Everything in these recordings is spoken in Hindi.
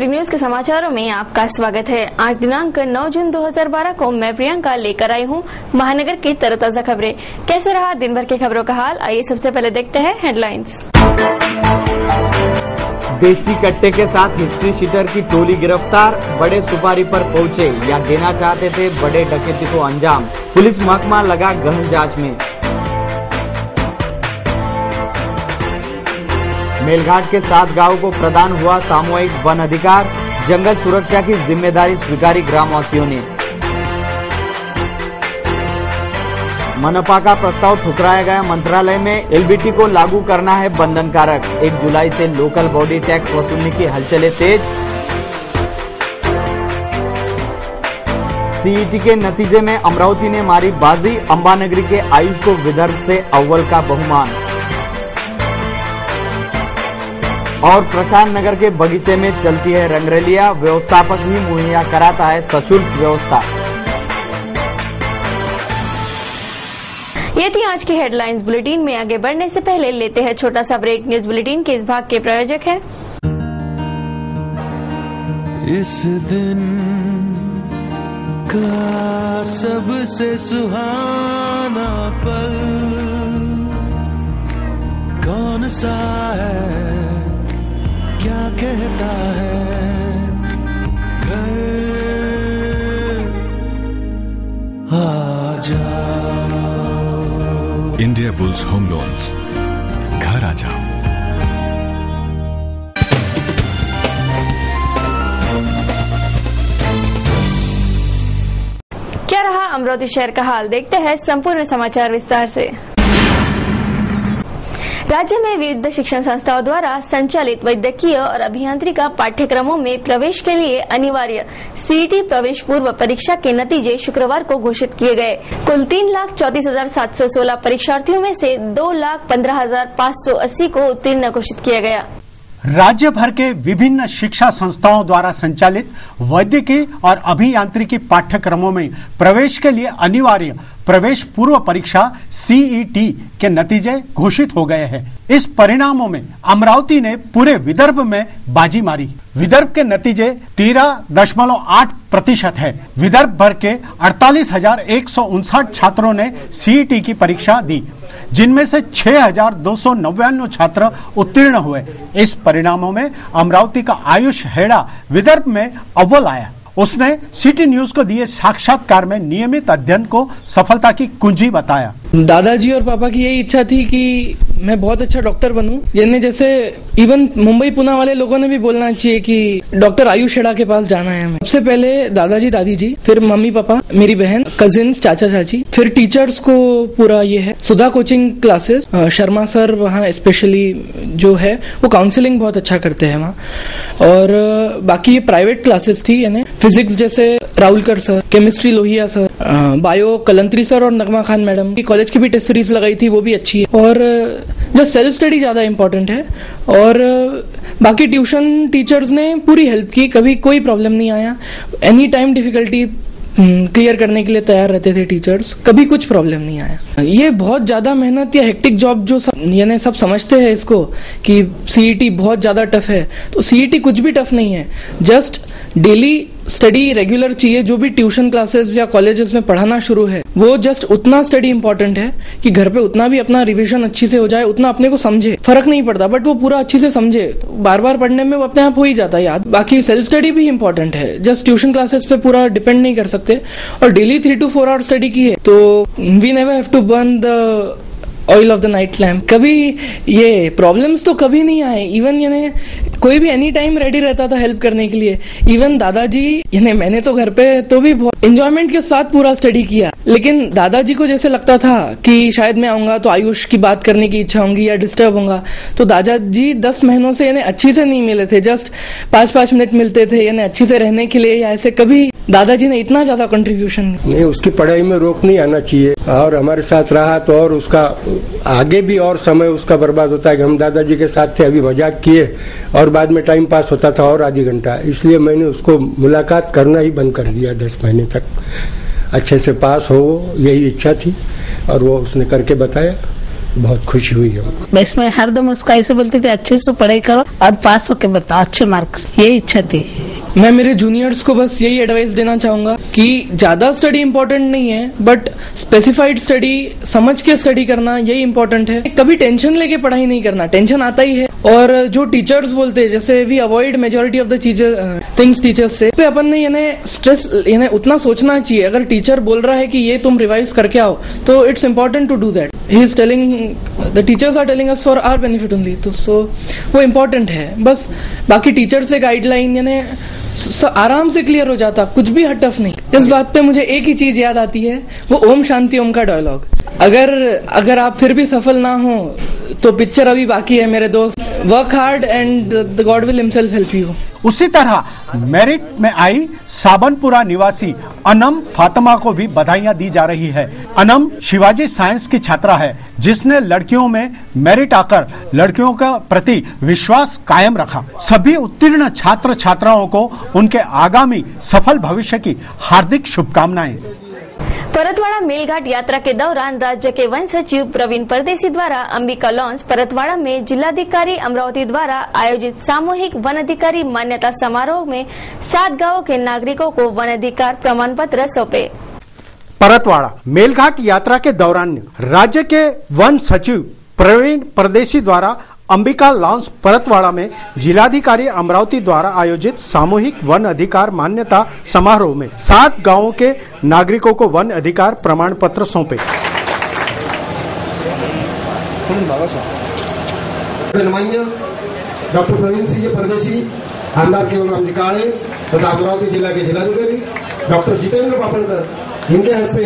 सिटी न्यूज के समाचारों में आपका स्वागत है। आज दिनांक 9 जून 2012 को मैं प्रियंका लेकर आई हूं महानगर की तरोताजा खबरें। कैसे रहा दिन भर की खबरों का हाल, आइए सबसे पहले देखते हैं हेडलाइंस। देसी कट्टे के साथ हिस्ट्री शीटर की टोली गिरफ्तार, बड़े सुपारी पर पहुंचे या देना चाहते थे बड़े डकैती को अंजाम, पुलिस महकमा लगा गहन जांच में। मेलघाट के 7 गांवों को प्रदान हुआ सामूहिक वन अधिकार, जंगल सुरक्षा की जिम्मेदारी स्वीकारी ग्रामवासियों ने। मनपा का प्रस्ताव ठुकराया गया, मंत्रालय में एलबीटी को लागू करना है बंधनकारक, 1 जुलाई से लोकल बॉडी टैक्स वसूलने की हलचलें तेज। सीईटी के नतीजे में अमरावती ने मारी बाजी, अंबानगरी के आयुष को विदर्भ से अव्वल का बहुमान। और प्रशांत नगर के बगीचे में चलती है रंगरलिया, व्यवस्थापक ही मुहैया कराता है सशुल्क व्यवस्था। ये थी आज की हेडलाइंस। बुलेटिन में आगे बढ़ने से पहले लेते हैं छोटा सा ब्रेक। न्यूज बुलेटिन के इस भाग के प्रायोजक हैं इस दिन का सबसे सुहाना पल कौन सा है, क्या कहता है घर आ जाओ। इंडिया बुल्स होम लोन्स, घर आ जाओ। क्या रहा अमरावती शहर का हाल, देखते हैं संपूर्ण समाचार विस्तार से। राज्य में विविध शिक्षण संस्थाओं द्वारा संचालित वैद्यकीय और अभियांत्रिका पाठ्यक्रमों में प्रवेश के लिए अनिवार्य सीईटी प्रवेश पूर्व परीक्षा के नतीजे शुक्रवार को घोषित किए गए। कुल 3,34,716 परीक्षार्थियों में से 2,15,580 को उत्तीर्ण घोषित किया गया। राज्य भर के विभिन्न शिक्षा संस्थाओं द्वारा संचालित वैद्यकीय और अभियांत्रिकी पाठ्यक्रमों में प्रवेश के लिए अनिवार्य प्रवेश पूर्व परीक्षा सीईटी के नतीजे घोषित हो गए हैं। इस परिणामों में अमरावती ने पूरे विदर्भ में बाजी मारी। विदर्भ के नतीजे 13.8% है। विदर्भ भर के 48,159 छात्रों ने सीईटी की परीक्षा दी, जिनमें से 6,299 छात्र उत्तीर्ण हुए। इस परिणामों में अमरावती का आयुष हेड़ा विदर्भ में अव्वल आया। उसने सिटी न्यूज को दिए साक्षात्कार में नियमित अध्ययन को सफलता की कुंजी बताया। दादाजी और पापा की यही इच्छा थी कि मैं बहुत अच्छा डॉक्टर बनूं। जैसे इवन मुंबई पुणे वाले लोगों ने भी बोलना चाहिए कि डॉक्टर आयुष हेड़ा के पास जाना है हमें। सबसे पहले दादाजी दादी जी, फिर मम्मी पापा, मेरी बहन, कजिन्स, चाचा चाची, फिर टीचर्स को पूरा ये है। सुधा कोचिंग क्लासेस, शर्मा सर वहाँ स्पेशली जो है वो काउंसलिंग बहुत अच्छा करते हैं वहाँ। और बाकी ये प्राइवेट क्लासेस थी, यानी फिजिक्स जैसे Rahulkar sir, chemistry Lohia sir, bio Kalantri sir और नगमा खान मैडम की कॉलेज की भी टेस्ट सीरीज लगाई थी, वो भी अच्छी है। और जो सेल्फ स्टडी ज्यादा इंपॉर्टेंट है। और बाकी ट्यूशन टीचर्स ने पूरी हेल्प की, कभी कोई प्रॉब्लम नहीं आया। एनी टाइम डिफिकल्टी क्लियर करने के लिए तैयार रहते थे टीचर्स, कभी कुछ प्रॉब्लम नहीं आया। ये बहुत ज्यादा मेहनत या हेक्टिक जॉब जो यानी सब समझते हैं इसको कि सीईटी बहुत ज्यादा टफ है, तो सीईटी कुछ भी टफ नहीं है। जस्ट डेली स्टडी रेगुलर चाहिए। जो भी ट्यूशन क्लासेस या कॉलेजेस में पढ़ाना शुरू है वो जस्ट उतना स्टडी इंपॉर्टेंट है कि घर पे उतना भी अपना रिवीजन अच्छी से हो जाए, उतना अपने को समझे। फर्क नहीं पड़ता, बट वो पूरा अच्छी से समझे तो बार बार पढ़ने में वो अपने आप हो ही जाता है याद। बाकी सेल्फ स्टडी भी इंपॉर्टेंट है, जस्ट ट्यूशन क्लासेस पे पूरा डिपेंड नहीं कर सकते। और डेली 3 to 4 आवर स्टडी की है तो we never have to burn the oil of the night lamp. कभी ये प्रॉब्लम्स तो कभी नहीं आए। इवन यानी कोई भी एनी टाइम रेडी रहता था हेल्प करने के लिए। इवन दादाजी, यानी मैंने तो घर पे तो भी बहुत एंजॉयमेंट के साथ पूरा स्टडी किया, लेकिन दादाजी को जैसे लगता था कि शायद मैं आऊंगा तो आयुष की बात करने की इच्छा होगी या डिस्टर्ब होगा, तो दादाजी 10 महीनों से यानी अच्छी से नहीं मिले थे। जस्ट 5-5 मिनट मिलते थे, यानी अच्छी से रहने के लिए, या ऐसे कभी दादाजी ने इतना ज्यादा कंट्रीब्यूशन नहीं। उसकी पढ़ाई में रोक नहीं आना चाहिए, और हमारे साथ रहा तो और उसका आगे भी और समय उसका बर्बाद होता है कि हम दादाजी के साथ थे, अभी मजाक किए और बाद में टाइम पास होता था और आधी घंटा। इसलिए मैंने उसको मुलाकात करना ही बंद कर दिया। 10 महीने तक अच्छे से पास हो, यही इच्छा थी और वो उसने करके बताया। बहुत खुशी हुई है। मैं इसमें हरदम उसको ऐसे बोलती थी, अच्छे से पढ़ाई करो और पास होके बताओ अच्छे मार्क्स, यही इच्छा थी। मैं मेरे जूनियर्स को बस यही एडवाइस देना चाहूंगा कि ज्यादा स्टडी इम्पोर्टेंट नहीं है, बट स्पेसिफाइड स्टडी, समझ के स्टडी करना यही इम्पोर्टेंट है। कभी टेंशन लेके पढ़ाई नहीं करना, टेंशन आता ही है। और जो टीचर्स बोलते हैं, जैसे we avoid majority of the things teachers से, पे अपन ने यानी स्ट्रेस यानी उतना सोचना चाहिए। अगर टीचर बोल रहा है कि ये तुम रिवाइज करके आओ, तो it's important to do that. He is telling, the teachers are telling us for our benefit only, तो सो वो इम्पोर्टेंट है। बस बाकी टीचर से गाइडलाइन यानी आराम से क्लियर हो जाता, कुछ भी टफ नहीं। इस बात पे मुझे एक ही चीज याद आती है, वो ओम शांति ओम का डायलॉग। अगर आप फिर भी सफल ना हो तो पिक्चर अभी बाकी है मेरे दोस्त। Work hard and the God will himself help you. उसी तरह मेरिट में आई साबनपुरा निवासी अनम फातिमा को भी बधाइयां दी जा रही है। अनम शिवाजी साइंस की छात्रा है, जिसने लड़कियों में मेरिट आकर लड़कियों के प्रति विश्वास कायम रखा। सभी उत्तीर्ण छात्र छात्राओं को उनके आगामी सफल भविष्य की हार्दिक शुभकामनाएं। परतवाड़ा मेलघाट यात्रा के दौरान राज्य के वन सचिव प्रवीण परदेसी द्वारा अंबिका लॉन्स परतवाड़ा में जिलाधिकारी अमरावती द्वारा आयोजित सामूहिक वन अधिकारी मान्यता समारोह में 7 गांवों के नागरिकों को वन अधिकार प्रमाण पत्र सौंपे। परतवाड़ा मेलघाट यात्रा के दौरान राज्य के वन सचिव प्रवीण परदेसी द्वारा अंबिका लॉन्स परतवाड़ा में जिलाधिकारी अमरावती द्वारा आयोजित सामूहिक वन अधिकार मान्यता समारोह में 7 गांवों के नागरिकों को वन अधिकार प्रमाण पत्र सौंपे। डॉक्टर प्रवीण सिंह परदेसी, आमदार केवलराम जी काळे तथा अमरावती जिला के जिलाधिकारी डॉक्टर जितेंद्र पापड़कर, इनके हस्ते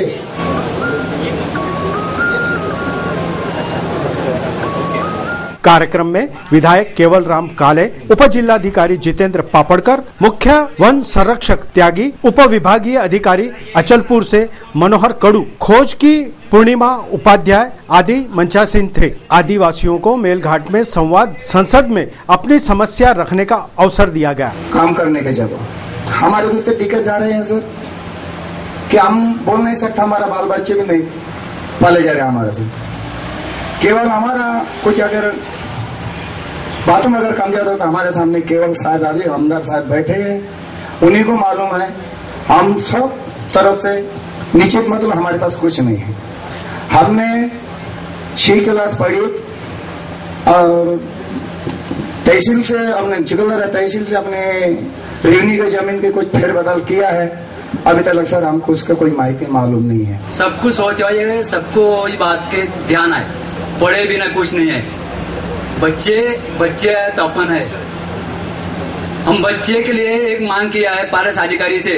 कार्यक्रम में विधायक केवलराम काले, उप जिलाधिकारी जितेंद्र पापड़कर, मुख्य वन संरक्षक त्यागी, उप विभागीय अधिकारी अचलपुर से मनोहर कड़ू, खोज की पूर्णिमा उपाध्याय आदि मंचासीन थे। आदिवासियों को मेलघाट में संवाद संसद में अपनी समस्या रखने का अवसर दिया गया। काम करने के जगह हमारे भी इतने टिकट जा रहे हैं सर कि हम बोल नहीं सकते, हमारा बाल बच्चे भी नहीं पाले जा रहे हमारे से। केवल हमारा कुछ अगर बातों में अगर कमजोर हो तो हमारे सामने केवल साहब अभी आमदार साहब बैठे हैं, उन्हीं को मालूम है। हम सब तरफ से निश्चित मतलब हमारे पास कुछ नहीं है। हमने 6 क्लास पढ़ी और तहसील से हमने जिगलर तहसील से अपने रेवन्यू की जमीन के कुछ फेरबदल किया है। अभी तक सर हमको उसका कोई माहिती मालूम नहीं है। सबको सोच है, सबको ये बात के ध्यान है, पढ़े भी ना कुछ नहीं है। बच्चे है तो अपन है। हम बच्चे के लिए एक मांग किया है पारस अधिकारी से।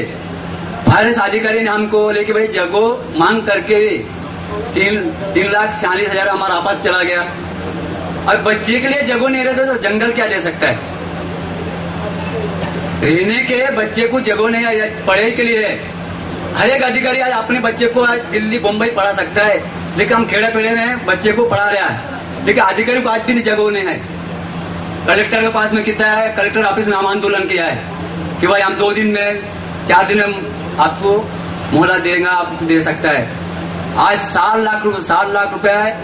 पारस अधिकारी ने हमको लेके भाई जगह मांग करके 3,40,000 हमारा आपस चला गया। अब बच्चे के लिए जगह नहीं रहता तो जंगल क्या दे सकता है? रहने के बच्चे को जगह नहीं है, पढ़ाई के लिए है। हर एक अधिकारी आज अपने बच्चे को आज दिल्ली बम्बई पढ़ा सकता है, लेकिन हम खेड़ा पेड़े में बच्चे को पढ़ा रहा है, लेकिन अधिकारी को आज भी जगह नहीं है। कलेक्टर के पास में कितना है, कलेक्टर ऑफिस में हम आंदोलन किया है कि भाई हम 2 दिन में 4 दिन में आपको मोहलत देगा, आपको दे सकता है। आज 7 लाख रुपया है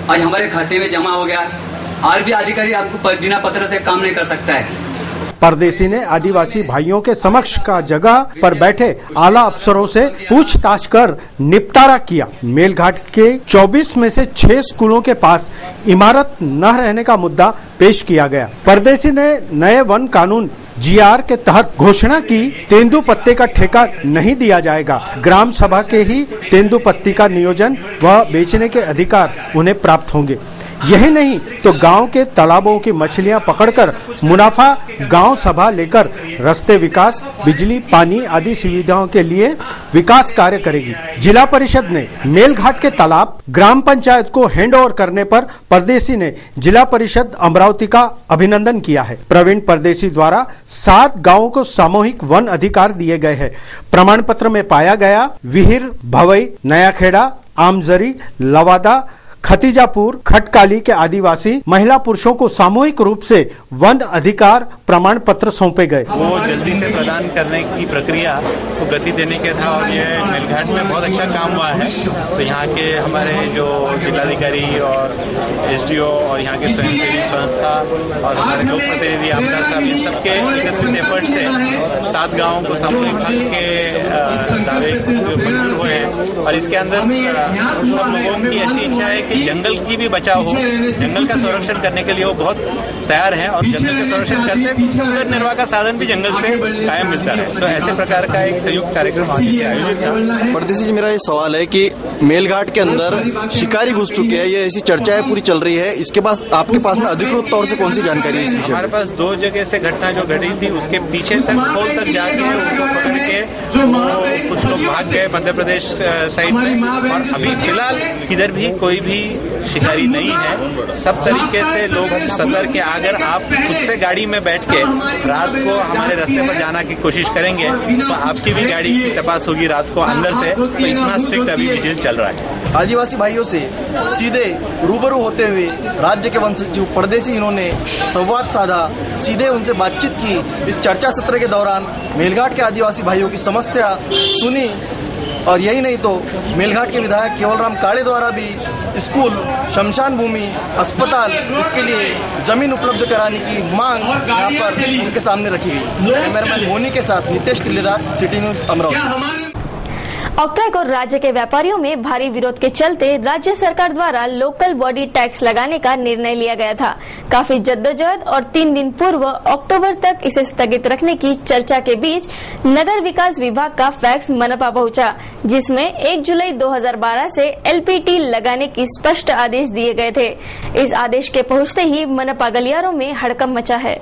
आज हमारे खाते में जमा हो गया। और भी अधिकारी आपको बिना पत्र से काम नहीं कर सकता है। परदेसी ने आदिवासी भाइयों के समक्ष का जगह पर बैठे आला अफसरों से पूछताछ कर निपटारा किया। मेलघाट के 24 में से 6 स्कूलों के पास इमारत न रहने का मुद्दा पेश किया गया। परदेसी ने नए वन कानून GR के तहत घोषणा की तेंदु पत्ते का ठेका नहीं दिया जाएगा। ग्राम सभा के ही तेंदु पत्ती का नियोजन व बेचने के अधिकार उन्हें प्राप्त होंगे। यही नहीं तो गांव के तालाबों की मछलियां पकड़कर मुनाफा गांव सभा लेकर रास्ते विकास, बिजली, पानी आदि सुविधाओं के लिए विकास कार्य करेगी। जिला परिषद ने मेलघाट के तालाब ग्राम पंचायत को हैंडओवर करने पर परदेसी ने जिला परिषद अमरावती का अभिनंदन किया है। प्रवीण परदेसी द्वारा 7 गांवों को सामूहिक वन अधिकार दिए गए हैं। प्रमाण पत्र में पाया गया विहिर, भवई, नया खेड़ा, आमजरी, लवादा, खतीजापुर खटकाली के आदिवासी महिला पुरुषों को सामूहिक रूप से वन अधिकार प्रमाण पत्र सौंपे गए। वो जल्दी से प्रदान करने की प्रक्रिया को गति देने के था और ये मेलघाट में बहुत अच्छा काम हुआ है। तो यहाँ के हमारे जो जिलाधिकारी और एसडीओ और यहाँ के स्वयंसेवी संस्था और हमारे लोक प्रतिनिधि आपदा साहब, इन सबके एकत्रित एफर्ट से 7 गाँवों को सामूहिक हक के दावे मंजूर हुए हैं। और इसके अंदर सब लोगों की ऐसी इच्छा है कि जंगल की भी बचाव हो, जंगल का संरक्षण करने के लिए वो बहुत तैयार हैं और जंगल का संरक्षण करते निर्वाह का साधन भी जंगल से कायम मिलता है। तो ऐसे प्रकार का एक संयुक्त कार्यक्रम आयोजित था। परदेसी जी, मेरा ये सवाल है कि मेलघाट के अंदर शिकारी घुस चुके हैं, ये ऐसी चर्चाएं पूरी चल रही है, इसके पास आपके पास में अधिकृत तौर से कौन सी जानकारी है इस विषय में? हमारे पास 2 जगह से घटना जो घटी थी उसके पीछे से खोल तक जाके उनको पकड़ के कुछ लोग भाग गए मध्य प्रदेश साइड में। और अभी फिलहाल इधर भी कोई भी शिकारी नहीं है। सब तरीके से लोग सतर्क के, अगर आप खुद से गाड़ी में बैठ के रात को हमारे रास्ते पर जाना की कोशिश करेंगे तो आपकी भी गाड़ी की तपास होगी रात को अंदर से। तो इतना स्ट्रिक्ट अभी विजिल चल रहा है। आदिवासी भाइयों से सीधे रूबरू होते हुए राज्य के वन सचिव परदेसी इन्होंने संवाद साधा, सीधे उनसे बातचीत की। इस चर्चा सत्र के दौरान मेलघाट के आदिवासी भाइयों की समस्या सुनी और यही नहीं तो मेलघाट के विधायक केवलराम काळे द्वारा भी स्कूल, शमशान भूमि, अस्पताल, इसके लिए जमीन उपलब्ध कराने की मांग यहाँ पर उनके सामने रखी गई। कैमरामैन मोनी के साथ नितेश टिल्लेदार, सिटी न्यूज अमरावती। ऑक्ट्रा और राज्य के व्यापारियों में भारी विरोध के चलते राज्य सरकार द्वारा लोकल बॉडी टैक्स लगाने का निर्णय लिया गया था। काफी जद्दोजहद और 3 दिन पूर्व अक्टूबर तक इसे स्थगित रखने की चर्चा के बीच नगर विकास विभाग का फैक्स मनपा पहुंचा, जिसमें 1 जुलाई 2012 से एलपीटी लगाने की स्पष्ट आदेश दिए गए थे। इस आदेश के पहुंचते ही मनपा गलियारों में हड़कंप मचा है।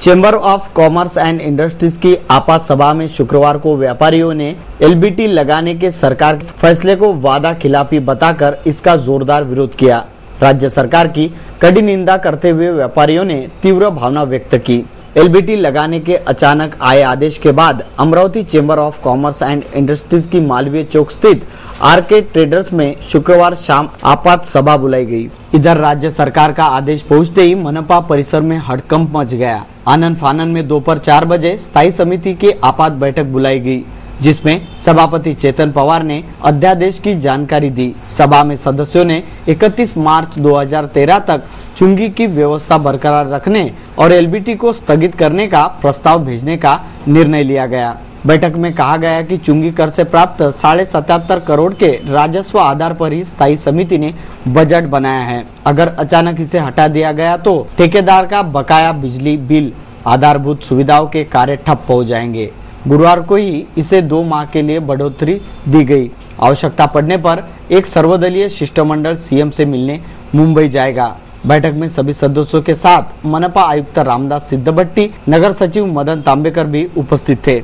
Chamber of commerce and industries की आपात सभा में शुक्रवार को व्यापारियों ने एलबीटी लगाने के सरकार के फैसले को वादा खिलाफी बताकर इसका जोरदार विरोध किया। राज्य सरकार की कड़ी निंदा करते हुए व्यापारियों ने तीव्र भावना व्यक्त की। एलबीटी लगाने के अचानक आए आदेश के बाद Amravati chamber of commerce and industries की मालवीय चौक स्थित आरके ट्रेडर्स में शुक्रवार शाम आपात सभा बुलाई गई। इधर राज्य सरकार का आदेश पहुंचते ही मनपा परिसर में हड़कंप मच गया। आनंद फानन में दोपहर 4 बजे स्थायी समिति की आपात बैठक बुलाई गई, जिसमें सभापति चेतन पवार ने अध्यादेश की जानकारी दी। सभा में सदस्यों ने 31 मार्च 2013 तक चुंगी की व्यवस्था बरकरार रखने और एलबीटी को स्थगित करने का प्रस्ताव भेजने का निर्णय लिया गया। बैठक में कहा गया कि चुंगी कर से प्राप्त 77.5 करोड़ के राजस्व आधार पर ही स्थायी समिति ने बजट बनाया है। अगर अचानक इसे हटा दिया गया तो ठेकेदार का बकाया बिजली बिल, आधारभूत सुविधाओं के कार्य ठप हो जाएंगे। गुरुवार को ही इसे 2 माह के लिए बढ़ोतरी दी गई। आवश्यकता पड़ने पर एक सर्वदलीय शिष्टमंडल सीएम से मिलने मुंबई जाएगा। बैठक में सभी सदस्यों के साथ मनपा आयुक्त रामदास सिद्धभट्टी, नगर सचिव मदन तांबेकर भी उपस्थित थे।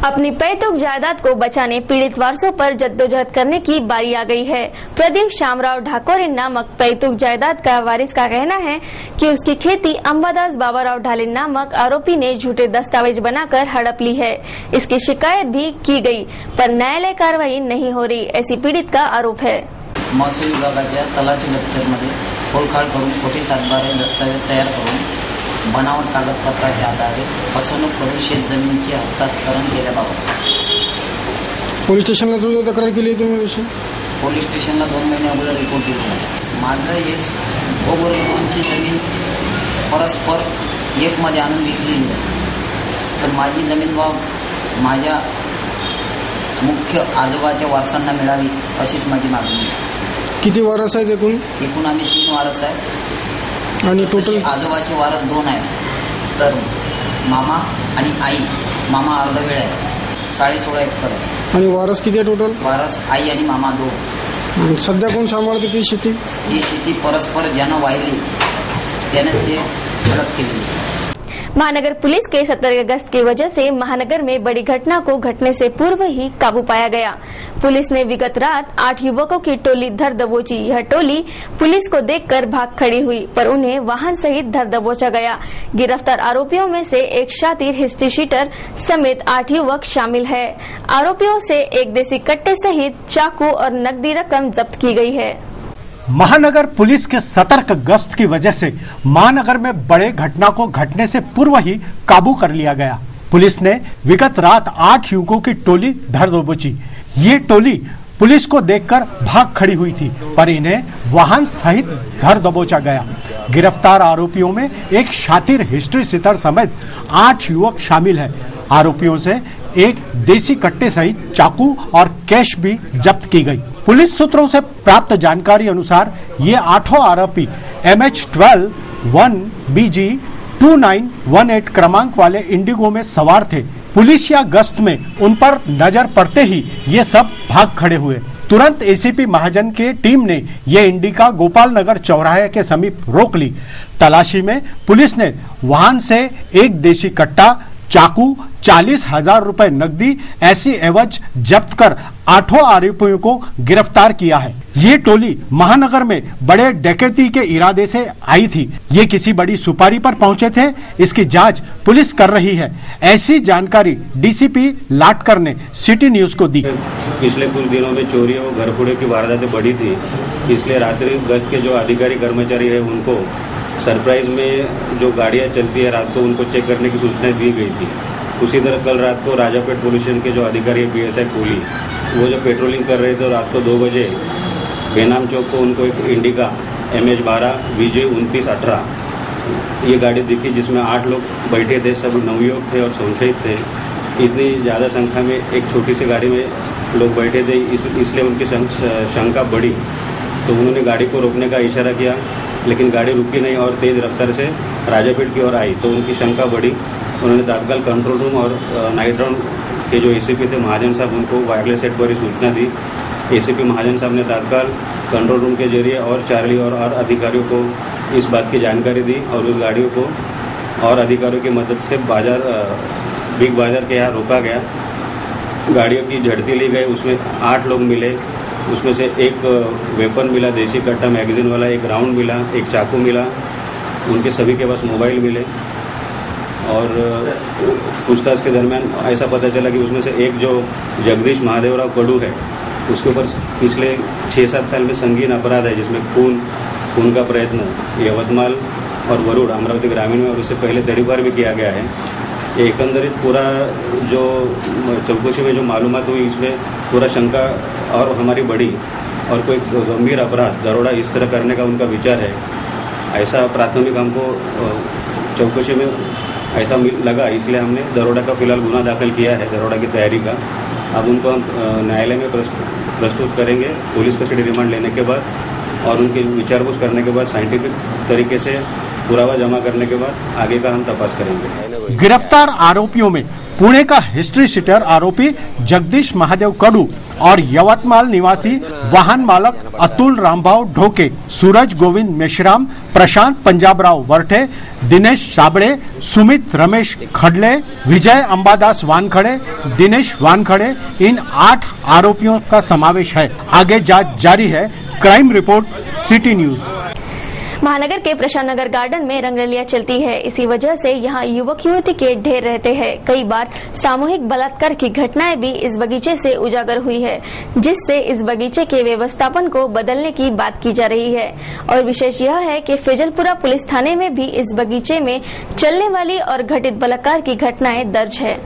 अपनी पैतृक जायदाद को बचाने पीड़ित वारसों पर जद्दोजहद करने की बारी आ गई है। प्रदीप श्यामराव ढाकोरे नामक पैतृक जायदाद का वारिस का कहना है कि उसकी खेती अंबादास बाबाराव ढाले नामक आरोपी ने झूठे दस्तावेज बनाकर हड़प ली है। इसकी शिकायत भी की गई, पर न्यायालय कार्रवाई नहीं हो रही, ऐसी पीड़ित का आरोप है। महसूल विभागाच्या तलाठी दफ्तरमध्ये खोलखाड करून खोटे सातबारे दस्तावेज तयार करून बनावट कागदपत्राच्या आधारे फसवणूक करून शेत जमिनीचे हस्तांतरण केल्याबाबत पोलीस स्टेशनला तुझी तक्रार केली तुम्ही? पोलीस स्टेशनला 2 महिने अगोदर रिपोर्ट दिला. माझं हेच भोगोलची जमीन परस्पर एक मध्ये आणून विकली, तर माझी जमीन माझ्या मुख्य आजोबाच्या वारसांना मिळावी अशीच माझी मागणी. किती वारस आहेत एकूण? एकूण आम्ही 3 वारस आहे आणि टोटल आजोबाचे वारस 2 आहेत. तर मामा आणि आई, मामा अर्ध वेळ आहे, 16.5 एकर आहे. आणि वारस किती आहे टोटल? वारस आई आणि मामा 2. सध्या कोण सांभाळते ती शेती? ती शेती परस्पर ज्यानं वाहिली त्यानेच ते हडप केली. महानगर पुलिस के सतर्क गश्त की वजह से महानगर में बड़ी घटना को घटने से पूर्व ही काबू पाया गया। पुलिस ने विगत रात 8 युवकों की टोली धर दबोची। यह टोली पुलिस को देखकर भाग खड़ी हुई, पर उन्हें वाहन सहित धर दबोचा गया। गिरफ्तार आरोपियों में से एक शातिर, हिस्ट्री शीटर समेत 8 युवक शामिल है। आरोपियों से एक देसी कट्टे सहित चाकू और नकदी रकम जब्त की गई है। महानगर पुलिस के सतर्क गश्त की वजह से महानगर में बड़े घटना को घटने से पूर्व ही काबू कर लिया गया। पुलिस ने विगत रात 8 युवकों की टोली धर दबोची। ये टोली पुलिस को देखकर भाग खड़ी हुई थी, पर इन्हें वाहन सहित धर दबोचा गया। गिरफ्तार आरोपियों में एक शातिर हिस्ट्री सीटर समेत 8 युवक शामिल हैं। आरोपियों से एक देसी कट्टे सहित चाकू और कैश भी जब्त की गई। पुलिस सूत्रों से प्राप्त जानकारी अनुसार ये 8 आरोपी MH12 1BG 2918 क्रमांक वाले इंडिगो में सवार थे। पुलिस या गश्त में उन पर नजर पड़ते ही ये सब भाग खड़े हुए। तुरंत ACP महाजन की टीम ने ये इंडिका गोपाल नगर चौराहे के समीप रोक ली। तलाशी में पुलिस ने वाहन से एक देसी कट्टा, चाकू, 40,000 रुपए नकदी ऐसी एवज जब्त कर 8 आरोपियों को गिरफ्तार किया है। ये टोली महानगर में बड़े डकैती के इरादे से आई थी। ये किसी बड़ी सुपारी पर पहुंचे थे। इसकी जांच पुलिस कर रही है। ऐसी जानकारी DCP लाटकर ने सिटी न्यूज को दी। पिछले कुछ दिनों में चोरियों और घरफोड़े की वारदातें बढ़ी थी, इसलिए रात्रि गश्त के जो अधिकारी कर्मचारी है उनको सरप्राइज में जो गाड़ियां चलती है रात को उनको चेक करने की सूचना दी गई थी। उसी तरह कल रात को राजापेट पुलिस स्टेशन के जो अधिकारी है PSI कोहली, वो जो पेट्रोलिंग कर रहे थे रात को 2 बजे बेनाम चौक को उनको एक इंडिका MH12 BG 2918 ये गाड़ी दिखी, जिसमें 8 लोग बैठे थे। सब नवयुवक थे और संशयित थे। इतनी ज्यादा संख्या में एक छोटी सी गाड़ी में लोग बैठे थे, इसलिए उनकी शंका बढ़ी। तो उन्होंने गाड़ी को रोकने का इशारा किया, लेकिन गाड़ी रुकी नहीं और तेज रफ्तार से राजापेट की ओर आई। तो उनकी शंका बढ़ी। उन्होंने तत्काल कंट्रोल रूम और नाइट राउंड के जो ACP थे महाजन साहब, उनको वायरलेस सेट पर ही सूचना दी। ACP महाजन साहब ने तत्काल कंट्रोल रूम के जरिए और चार्ली और अधिकारियों को इस बात की जानकारी दी और उस गाड़ियों को और अधिकारियों की मदद से बिग बाजार के यहाँ रोका गया। गाड़ियों की झड़ती ली गई। उसमें 8 लोग मिले। उसमें से एक वेपन मिला, देसी कट्टा मैगजीन वाला, एक राउंड मिला, एक चाकू मिला। उनके सभी के पास मोबाइल मिले और पूछताछ के दरमियान ऐसा पता चला कि उसमें से एक जो जगदीश महादेवराव कडू है, उसके ऊपर पिछले 6-7 साल में संगीन अपराध है, जिसमें खून का प्रयत्न यवतमाल और वरुड़ अमरावती ग्रामीण में और उससे पहले 3 बार भी किया गया है। ये एकंदरित पूरा जो चौकसी में जो मालूमात हुई, इसमें पूरा शंका और हमारी बढ़ी और कोई गंभीर अपराध दरोड़ा इस तरह करने का उनका विचार है, ऐसा प्राथमिक हमको चौकसी में ऐसा लगा। इसलिए हमने दरोड़ा का फिलहाल गुना दाखिल किया है, दरोड़ा की तैयारी का। अब उनको हम न्यायालय में प्रस्तुत करेंगे पुलिस कस्टडी रिमांड लेने के बाद और उनकी विचार पूछ करने के बाद साइंटिफिक तरीके से पुरावा जमा करने के बाद आगे का हम तपास करेंगे। गिरफ्तार आरोपियों में पुणे का हिस्ट्री सीटर आरोपी जगदीश महादेव कडू और यवतमाल निवासी वाहन मालक अतुल रामभाव ढोके, सूरज गोविंद मेश्राम, प्रशांत पंजाबराव वर्ठे, दिनेश साबड़े, सुमित रमेश खडले, विजय अंबादास वानखड़े, दिनेश वानखड़े, इन 8 आरोपियों का समावेश है। आगे जांच जारी है। Crime report city news. महानगर के प्रशांत नगर गार्डन में रंगरलियां चलती है। इसी वजह से यहाँ युवक युवती के ढेर रहते हैं। कई बार सामूहिक बलात्कार की घटनाएं भी इस बगीचे से उजागर हुई है, जिससे इस बगीचे के व्यवस्थापन को बदलने की बात की जा रही है। और विशेष यह है कि फैजलपुरा पुलिस थाने में भी इस बगीचे में चलने वाली और घटित बलात्कार की घटनाएं दर्ज है।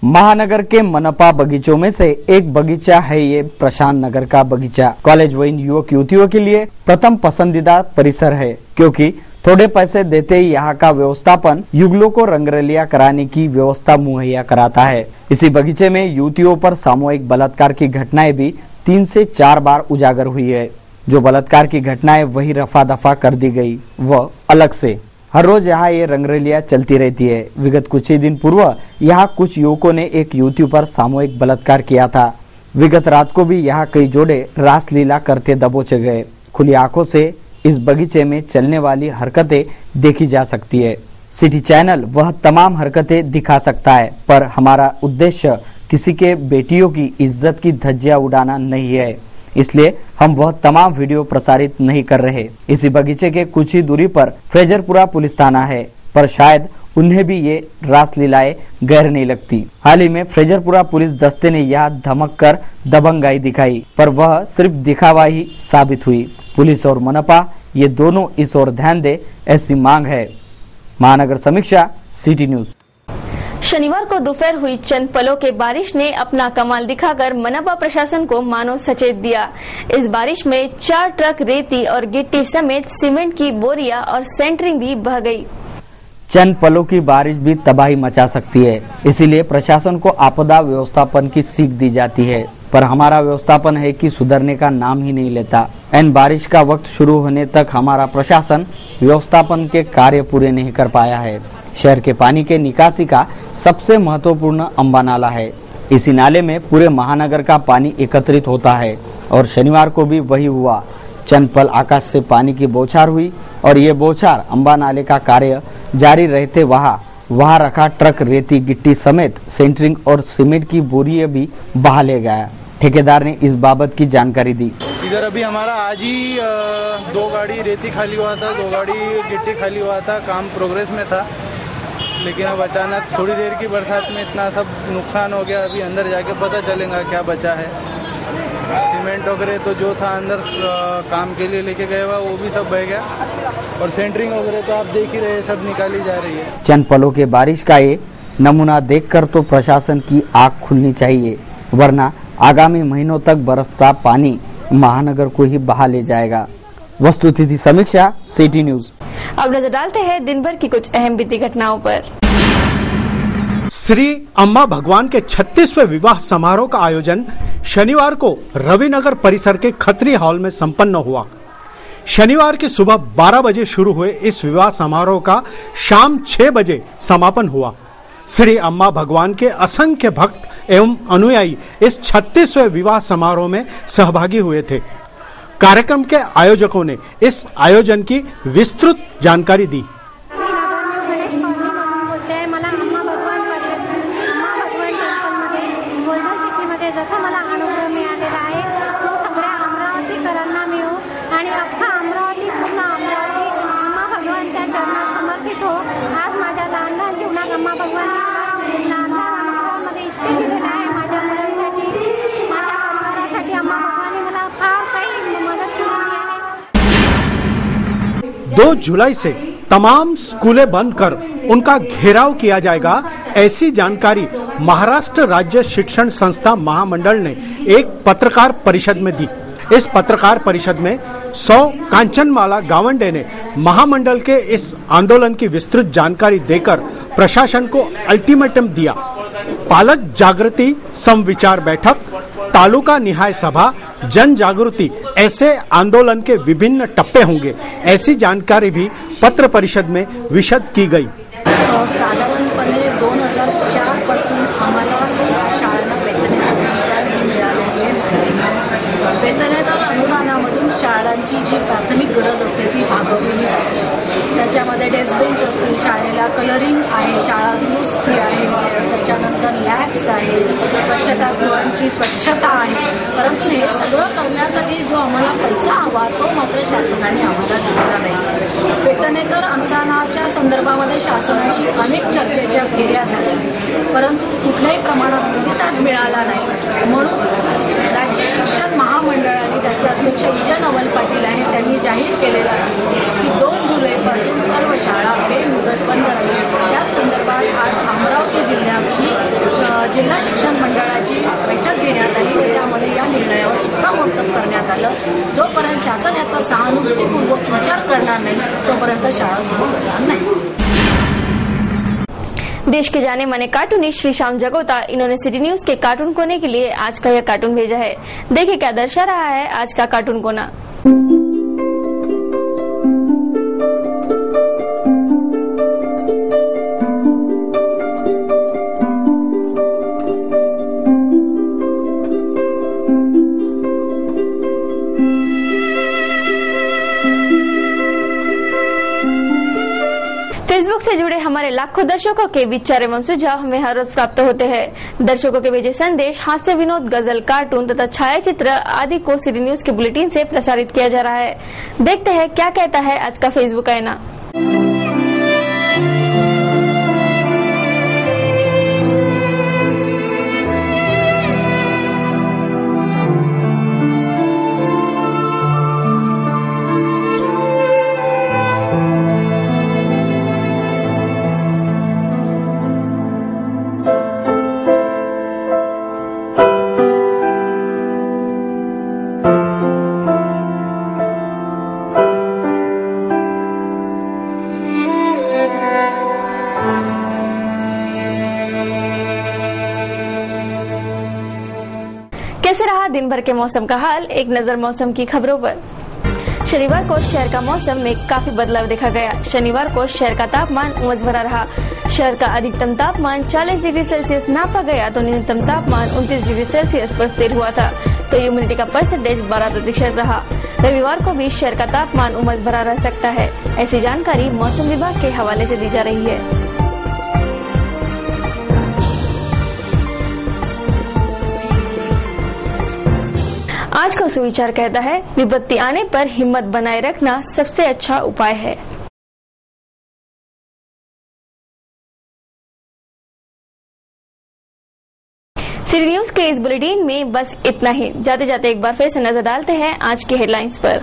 महानगर के मनपा बगीचों में से एक बगीचा है ये प्रशांत नगर का बगीचा। कॉलेज गोइंग युवक युवतियों के लिए प्रथम पसंदीदा परिसर है, क्योंकि थोड़े पैसे देते ही यहाँ का व्यवस्थापन युगलों को रंगरलियां कराने की व्यवस्था मुहैया कराता है। इसी बगीचे में युवतियों पर सामूहिक बलात्कार की घटनाएं भी 3 से 4 बार उजागर हुई है। जो बलात्कार की घटनाएं वही रफा दफा कर दी गई, वह अलग से। हर रोज यहाँ ये रंगरलियां चलती रहती है। विगत कुछ ही दिन पूर्व यहाँ कुछ युवकों ने एक युवती पर सामूहिक बलात्कार किया था। विगत रात को भी यहाँ कई जोड़े रासलीला करते दबोचे गए। खुली आंखों से इस बगीचे में चलने वाली हरकतें देखी जा सकती है। सिटी चैनल वह तमाम हरकतें दिखा सकता है, पर हमारा उद्देश्य किसी के बेटियों की इज्जत की धज्जियां उड़ाना नहीं है, इसलिए हम वह तमाम वीडियो प्रसारित नहीं कर रहे। इसी बगीचे के कुछ ही दूरी पर फैजलपुरा पुलिस थाना है। पर शायद उन्हें भी ये रासलीलाएं गैर नहीं लगती। हाल ही में फ्रेजरपुरा पुलिस दस्ते ने यह धमक कर दबंगाई दिखाई, पर वह सिर्फ दिखावा ही साबित हुई। पुलिस और मनपा ये दोनों इस ओर ध्यान दे, ऐसी मांग है। महानगर समीक्षा, सिटी न्यूज। शनिवार को दोपहर हुई चंद पलों के बारिश ने अपना कमाल दिखाकर मनपा प्रशासन को मानो सचेत दिया। इस बारिश में 4 ट्रक रेती और गिट्टी समेत सीमेंट की बोरियां और सेंटरिंग भी बह गई। चंद पलों की बारिश भी तबाही मचा सकती है, इसीलिए प्रशासन को आपदा व्यवस्थापन की सीख दी जाती है, पर हमारा व्यवस्थापन है कि सुधरने का नाम ही नहीं लेता। एन बारिश का वक्त शुरू होने तक हमारा प्रशासन व्यवस्थापन के कार्य पूरे नहीं कर पाया है। शहर के पानी के निकासी का सबसे महत्वपूर्ण अम्बा नाला है। इसी नाले में पूरे महानगर का पानी एकत्रित होता है और शनिवार को भी वही हुआ। चंद पल आकाश से पानी की बौछार हुई और ये बौछार अम्बा नाले का कार्य जारी रहते वहाँ रखा ट्रक रेती गिट्टी समेत सेंटरिंग और सीमेंट की बोरियां भी बहा ले गया। ठेकेदार ने इस बाबत की जानकारी दी। इधर अभी हमारा आज ही 2 गाड़ी रेती खाली हुआ था, 2 गाड़ी गिट्टी खाली हुआ था, काम प्रोग्रेस में था, लेकिन अब अचानक थोड़ी देर की बरसात में इतना सब नुकसान हो गया। अभी अंदर जाके पता चलेगा क्या बचा है। सीमेंट वगैरह तो जो था अंदर काम के लिए लेके गए हुआ वो भी सब बह गया, और सेंटरिंग वगैरह तो आप देख ही रहे, सब निकाली जा रही है। चंद पलों के बारिश का ये नमूना देखकर तो प्रशासन की आंख खुलनी चाहिए, वरना आगामी महीनों तक बरसता पानी महानगर को ही बहा ले जाएगा। वस्तुस्थिति समीक्षा, सिटी न्यूज। अब नजर डालते हैं दिन भर की कुछ अहम बीती घटनाओं पर। श्री अम्मा भगवान के 36वें विवाह समारोह का आयोजन शनिवार को रविनगर परिसर के खत्री हॉल में संपन्न हुआ। शनिवार की सुबह 12 बजे शुरू हुए इस विवाह समारोह का शाम 6 बजे समापन हुआ। श्री अम्मा भगवान के असंख्य भक्त एवं अनुयायी इस 36वें विवाह समारोह में सहभागी हुए थे। कार्यक्रम के आयोजकों ने इस आयोजन की विस्तृत जानकारी दी। जसं मला अनुभव मिळालेला आहे तो सगळ्या अमरावतीकरांना मिळो आणि अख्खा अमरावती पूर्ण अमरावती अम्मा भगवानच्या चरणात समर्पित हो। आज माझ्या लहान लहान जीवनात अम्मा भगवानने लहान लहान अनुभवामध्ये इतके दिलेलं आहे। माझ्या मुलांसाठी, माझ्या परिवारासाठी अम्मा भगवानने मला फार काही मदत केली आहे। 2 जुलाई से तमाम स्कूलें बंद कर उनका घेराव किया जाएगा, ऐसी जानकारी महाराष्ट्र राज्य शिक्षण संस्था महामंडल ने एक पत्रकार परिषद में दी। इस पत्रकार परिषद में 100 कांचनमाला गावंडे ने महामंडल के इस आंदोलन की विस्तृत जानकारी देकर प्रशासन को अल्टीमेटम दिया। पालक जागृति समविचार बैठक, तालुका निहाय सभा, जन जागृति, ऐसे आंदोलन के विभिन्न टप्पे होंगे, ऐसी जानकारी भी पत्र परिषद में विशद की गई। साधारणपणे 2004 पासून आम्हाला शाळांना वेतनेतर अनुदान मिळालेले आहे। वेतनेतर अनुदानामधून शाळांची जी प्राथमिक गरज असते ती भागवली जाते। त्याच्यामध्ये डेस्क बेंच असतील, शाळेला कलरिंग आहे, शाळा दुरुस्ती आहे, त्याच्यानंतर लॅब्स आहेत, स्वच्छतागृहांची स्वच्छता आहे। परंतु हे सगळं करण्यासाठी जो आम्हाला पैसा हवा तो मात्र शासनाने आम्हाला दिलेला नाही। वेतनेतर अनुदानाच्या संदर्भामध्ये शासनाशी अनेक चर्चेच्या फेऱ्या झाल्या, परंतु कुठल्याही प्रमाणात प्रतिसाद मिळाला नाही। म्हणून राज्य शिक्षण महामंडळाने त्याचे अध्यक्ष विजय नवल पाटील आहेत, त्यांनी जाहीर केलेलं आहे की 2 जुलैपासून सर्व शाळा बेमुदत बंद राहील। या संदर्भात आज अमरावती जिल्ह्याची जिल्हा शिक्षण मंडळाची बैठक घेण्यात आली व त्यामध्ये या निर्णयावर शिक्कामोर्तब करण्यात आलं। जोपर्यंत शासन याचा सहानुभूतीपूर्वक विचार करणार नाही तोपर्यंत शाळा सुरू करणार नाही। देश के जाने माने कार्टूनिस्ट श्री श्याम जगोता, इन्होंने सिटी न्यूज के कार्टून कोने के लिए आज का यह कार्टून भेजा है। देखिए क्या दर्शा रहा है आज का कार्टून कोना। फेसबुक से जुड़े हमारे लाखों दर्शकों के विचार एवं सुझाव हमें हर रोज प्राप्त होते हैं। दर्शकों के भेजे संदेश, हास्य विनोद, गजल, कार्टून तथा छायाचित्र आदि को सिटी न्यूज के बुलेटिन से प्रसारित किया जा रहा है। देखते हैं क्या कहता है आज का फेसबुक आईना। भर के मौसम का हाल। एक नजर मौसम की खबरों पर। शनिवार को शहर का मौसम में काफी बदलाव देखा गया। शनिवार को शहर का तापमान उमस भरा रहा। शहर का अधिकतम तापमान 40 डिग्री सेल्सियस नापा गया तो न्यूनतम तापमान 29 डिग्री सेल्सियस पर स्थिर हुआ था। तो ह्यूमिडिटी का परसेंटेज 12% रहा। रविवार को भी शहर का तापमान उमस भरा रह सकता है। ऐसी जानकारी मौसम विभाग के हवाले से दी जा रही है। आज का सुविचार कहता है, विपत्ति आने पर हिम्मत बनाए रखना सबसे अच्छा उपाय है। सिटी न्यूज के इस बुलेटिन में बस इतना ही। जाते जाते एक बार फिर से नजर डालते हैं आज की हेडलाइंस पर।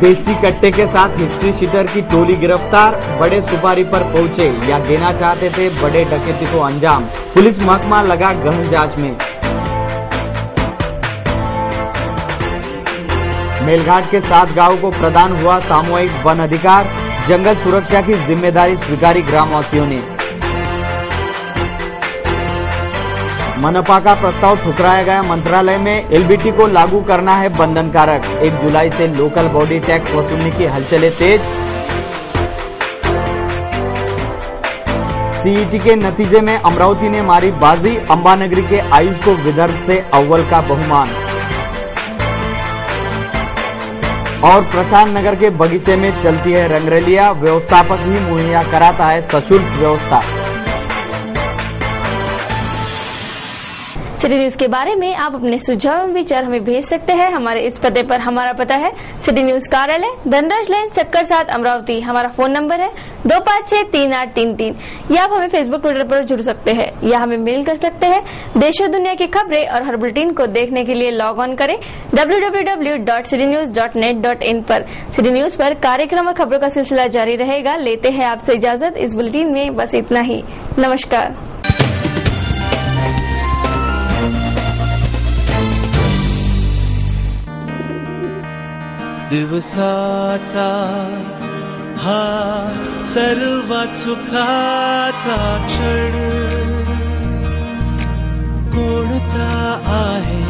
देसी कट्टे के साथ हिस्ट्री शीटर की टोली गिरफ्तार। बड़े सुपारी पर पहुंचे या देना चाहते थे बड़े डकैती को अंजाम। पुलिस महकमा लगा गहन जांच में। मेलघाट के 7 गांवों को प्रदान हुआ सामूहिक वन अधिकार। जंगल सुरक्षा की जिम्मेदारी स्वीकारी ग्रामवासियों ने। मनपा का प्रस्ताव ठुकराया गया। मंत्रालय में एलबीटी को लागू करना है बंधनकारक। 1 जुलाई से लोकल बॉडी टैक्स वसूलने की हलचलें तेज। सीईटी के नतीजे में अमरावती ने मारी बाजी। अंबानगरी के आयुष को विदर्भ से अव्वल का बहुमान। और प्रचार नगर के बगीचे में चलती है रंगरलिया। व्यवस्थापक ही मुहैया कराता है सशुल्क व्यवस्था। सिटी न्यूज के बारे में आप अपने सुझाव एवं विचार हमें भेज सकते हैं। हमारे इस पते पर। हमारा पता है सिटी न्यूज कार्यालय, धनराज लेन, सक्कर 7, अमरावती। हमारा फोन नंबर है 25638333। या आप हमें फेसबुक, ट्विटर पर जुड़ सकते हैं या हमें मेल कर सकते हैं। देश और दुनिया की खबरें और हर बुलेटिन को देखने के लिए लॉग ऑन करें www.citynews.net.in पर। सिटी न्यूज पर कार्यक्रम और खबरों का सिलसिला जारी रहेगा। लेते हैं आपसे इजाजत। इस बुलेटिन में बस इतना ही। नमस्कार। दिवसाचा हा सर्वात सुखाचा क्षण कोणता आहे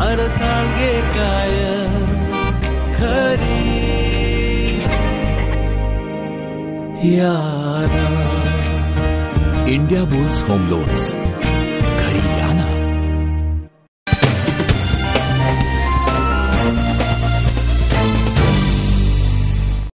अन सांगे काय खरी यादा। India bulls home loans,